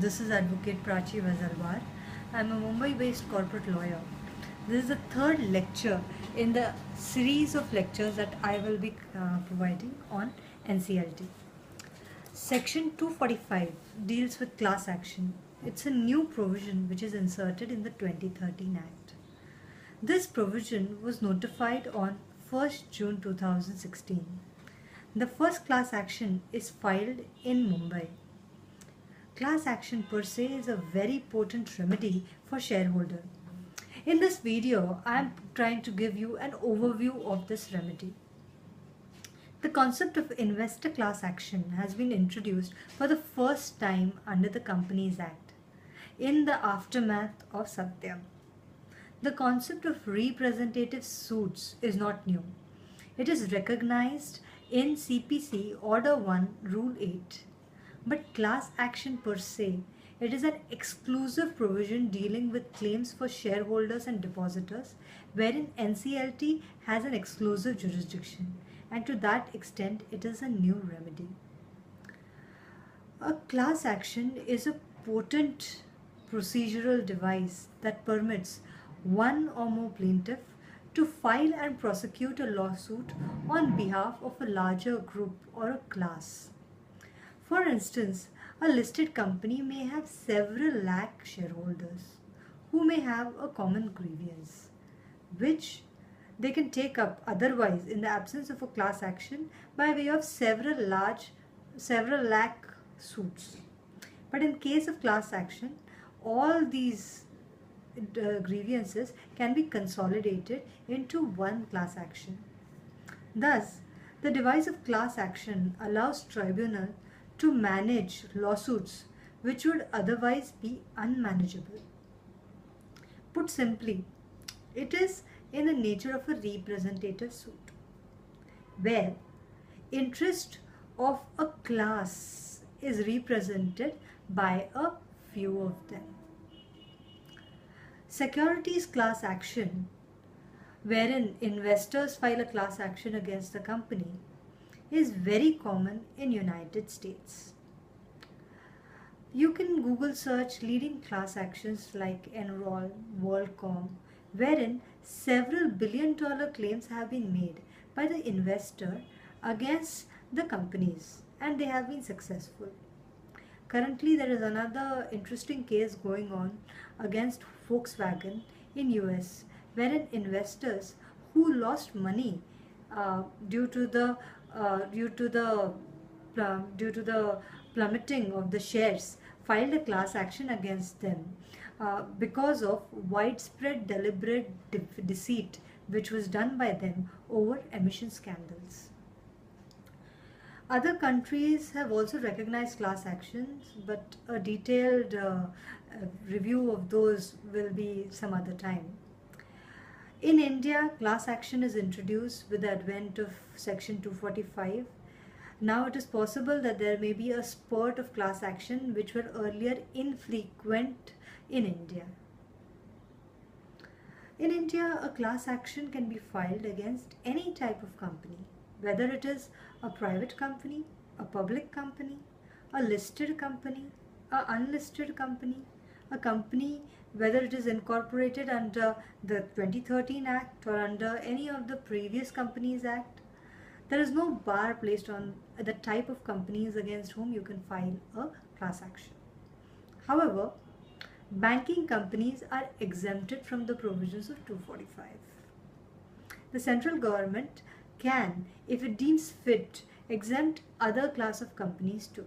This is Advocate Prachi Vazalwar. I'm a Mumbai-based corporate lawyer. This is the third lecture in the series of lectures that I will be providing on NCLT. Section 245 deals with class action. It's a new provision which is inserted in the 2013 Act. This provision was notified on 1st June 2016. The first class action is filed in Mumbai. Class action per se is a very potent remedy for shareholder. In this video, I am trying to give you an overview of this remedy. The concept of investor class action has been introduced for the first time under the Companies Act in the aftermath of Satya. The concept of representative suits is not new. It is recognized in CPC Order 1, Rule 8. But class action per se, it is an exclusive provision dealing with claims for shareholders and depositors, wherein NCLT has an exclusive jurisdiction, and to that extent, it is a new remedy. A class action is a potent procedural device that permits one or more plaintiff to file and prosecute a lawsuit on behalf of a larger group or a class. For instance, a listed company may have several lakh shareholders who may have a common grievance, which they can take up otherwise in the absence of a class action by way of several lakh suits. But in case of class action, all these grievances can be consolidated into one class action. Thus, the device of class action allows tribunal to manage lawsuits which would otherwise be unmanageable. Put simply, it is in the nature of a representative suit, where interest of a class is represented by a few of them. Securities class action, wherein investors file a class action against the company, is very common in United States. You can Google search leading class actions like Enron, WorldCom, wherein several billion-dollar claims have been made by the investor against the companies, and they have been successful. Currently, there is another interesting case going on against Volkswagen in US, wherein investors who lost money due to the plummeting of the shares filed a class action against them because of widespread deliberate deceit which was done by them over emission scandals. Other countries have also recognized class actions, but a detailed review of those will be some other time. In India, class action is introduced with the advent of Section 245. Now it is possible that there may be a spurt of class action which were earlier infrequent in India. In India, a class action can be filed against any type of company, whether it is a private company, a public company, a listed company, a unlisted company, a company whether it is incorporated under the 2013 Act or under any of the previous Companies Act. There is no bar placed on the type of companies against whom you can file a class action. However, banking companies are exempted from the provisions of 245. The central government can, if it deems fit, exempt other class of companies too.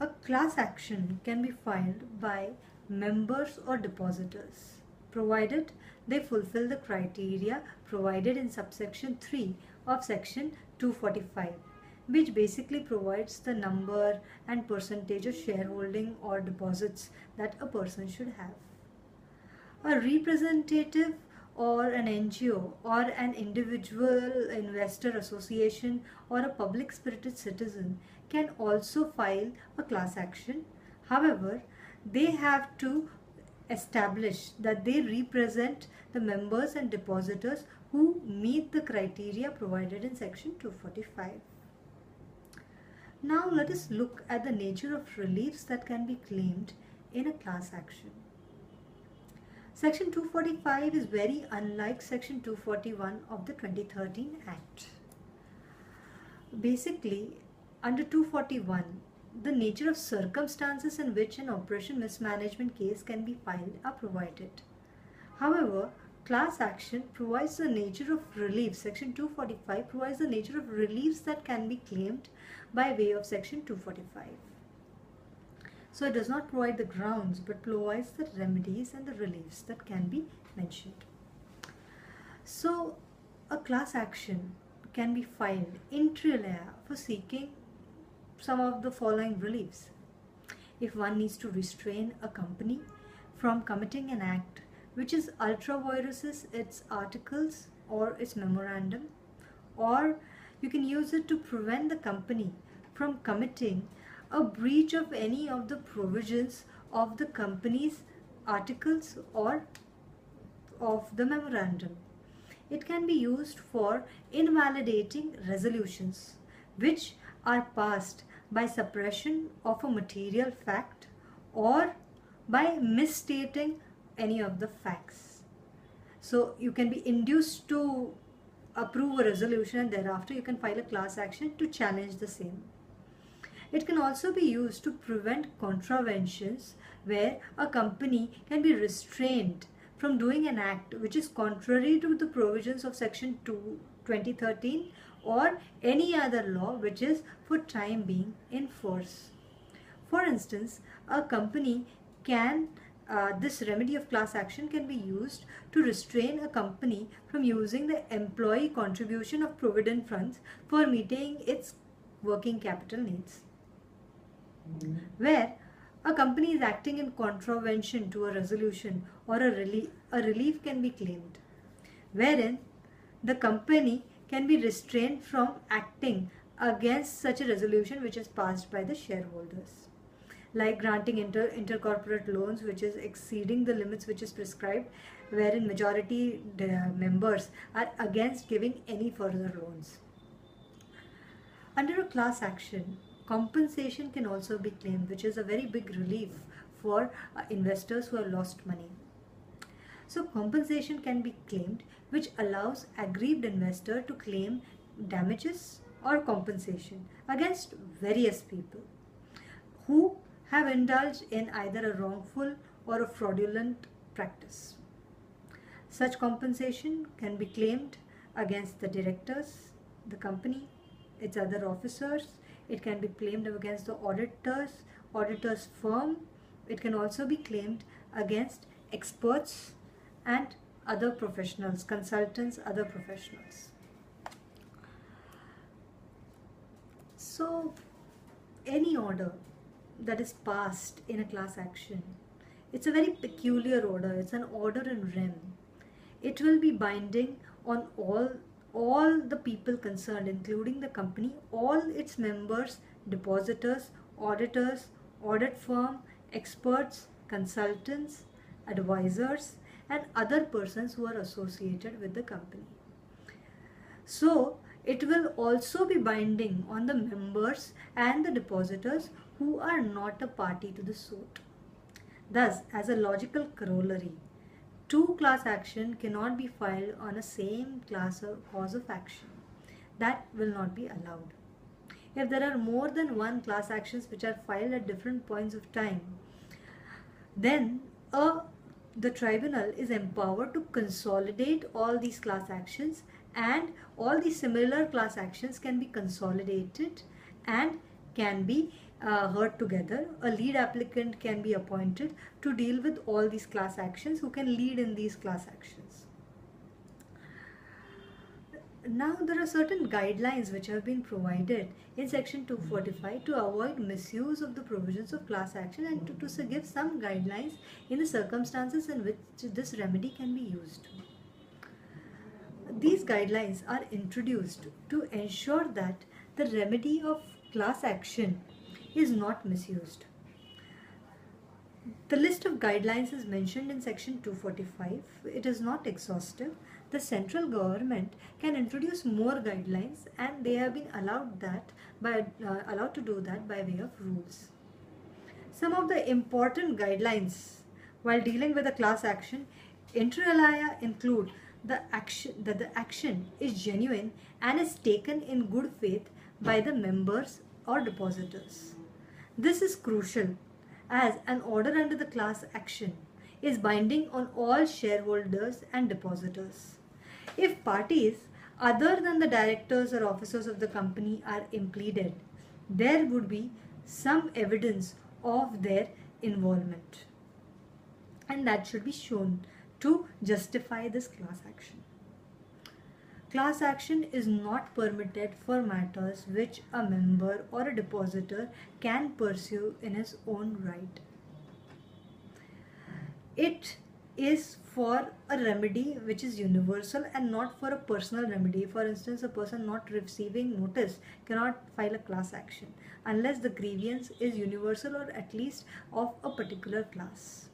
A class action can be filed by members or depositors, provided they fulfill the criteria provided in subsection 3 of section 245, which basically provides the number and percentage of shareholding or deposits that a person should have. A representative or an NGO or an individual investor association or a public spirited citizen can also file a class action. However, they have to establish that they represent the members and depositors who meet the criteria provided in section 245. Now let us look at the nature of reliefs that can be claimed in a class action. Section 245 is very unlike Section 241 of the 2013 Act. Basically, under 241, the nature of circumstances in which an operation mismanagement case can be filed are provided. However, class action provides the nature of relief. Section 245 provides the nature of reliefs that can be claimed by way of Section 245. So it does not provide the grounds but provides the remedies and the reliefs that can be mentioned. So a class action can be filed inter alia for seeking some of the following reliefs. If one needs to restrain a company from committing an act which is ultra vires its articles or its memorandum, or you can use it to prevent the company from committing a breach of any of the provisions of the company's articles or of the memorandum. It can be used for invalidating resolutions which are passed by suppression of a material fact or by misstating any of the facts. So you can be induced to approve a resolution and thereafter you can file a class action to challenge the same. It can also be used to prevent contraventions where a company can be restrained from doing an act which is contrary to the provisions of Section 2013 or any other law which is for time being in force. For instance, a company can this remedy of class action can be used to restrain a company from using the employee contribution of provident funds for meeting its working capital needs. Where a company is acting in contravention to a resolution or a relief can be claimed, wherein the company can be restrained from acting against such a resolution which is passed by the shareholders, like granting intercorporate loans which is exceeding the limits which is prescribed, wherein majority members are against giving any further loans. Under a class action, compensation can also be claimed, which is a very big relief for investors who have lost money. So compensation can be claimed, which allows aggrieved investor to claim damages or compensation against various people who have indulged in either a wrongful or a fraudulent practice. Such compensation can be claimed against the directors, the company, its other officers. It can be claimed against the auditor's firm. It can also be claimed against experts and other professionals, consultants, other professionals. So any order that is passed in a class action, it's a very peculiar order. It's an order in rem. It will be binding on all the people concerned, including the company, all its members, depositors, auditors, audit firm, experts, consultants, advisors, and other persons who are associated with the company. So it will also be binding on the members and the depositors who are not a party to the suit. Thus, as a logical corollary, two class action cannot be filed on a same class or cause of action. That will not be allowed. If there are more than one class actions which are filed at different points of time, then the tribunal is empowered to consolidate all these class actions, and all these similar class actions can be consolidated and can be heard together. A lead applicant can be appointed to deal with all these class actions, who can lead in these class actions. Now there are certain guidelines which have been provided in Section 245 to avoid misuse of the provisions of class action and to give some guidelines in the circumstances in which this remedy can be used. These guidelines are introduced to ensure that the remedy of class action is not misused. The list of guidelines is mentioned in Section 245. It is not exhaustive. the central government can introduce more guidelines, and they have been allowed to do that by way of rules. Some of the important guidelines while dealing with a class action inter alia include the action is genuine and is taken in good faith by the members or depositors. This is crucial as an order under the class action is binding on all shareholders and depositors. If parties other than the directors or officers of the company are impleaded, there would be some evidence of their involvement, and that should be shown to justify this class action. Class action is not permitted for matters which a member or a depositor can pursue in his own right. It is for a remedy which is universal and not for a personal remedy. For instance, a person not receiving notice cannot file a class action unless the grievance is universal or at least of a particular class.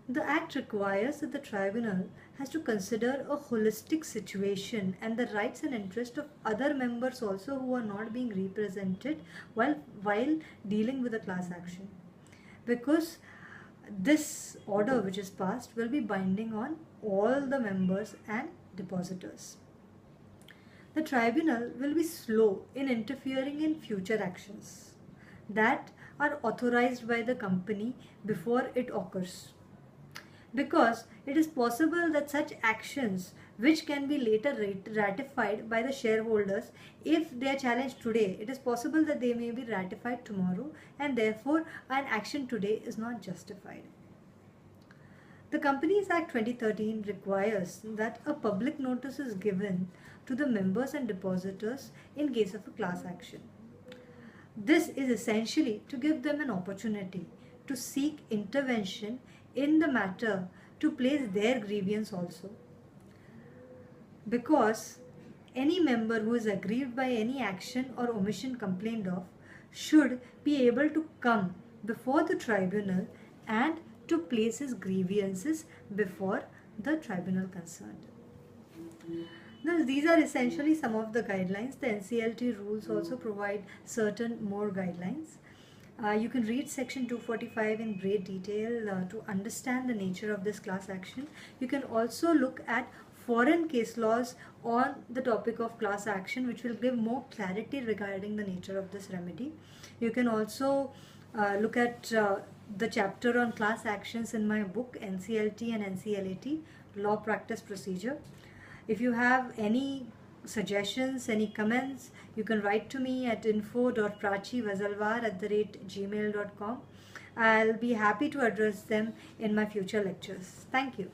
The Act requires that the tribunal has to consider a holistic situation and the rights and interests of other members also who are not being represented while dealing with a class action. Because this order which is passed will be binding on all the members and depositors. The tribunal will be slow in interfering in future actions that are authorized by the company before it occurs, because it is possible that such actions which can be later ratified by the shareholders, if they are challenged today, it is possible that they may be ratified tomorrow, and therefore an action today is not justified. The Companies Act 2013 requires that a public notice is given to the members and depositors in case of a class action. This is essentially to give them an opportunity to seek intervention in the matter, to place their grievance also. Because any member who is aggrieved by any action or omission complained of should be able to come before the tribunal and to place his grievances before the tribunal concerned. Now, these are essentially some of the guidelines. The NCLT rules also provide certain more guidelines. You can read section 245 in great detail to understand the nature of this class action. You can also look at foreign case laws on the topic of class action, which will give more clarity regarding the nature of this remedy. You can also look at the chapter on class actions in my book, NCLT and NCLAT, Law Practice Procedure. If you have any suggestions, any comments, you can write to me at info.prachivazalwar@gmail.com. I'll be happy to address them in my future lectures. Thank you.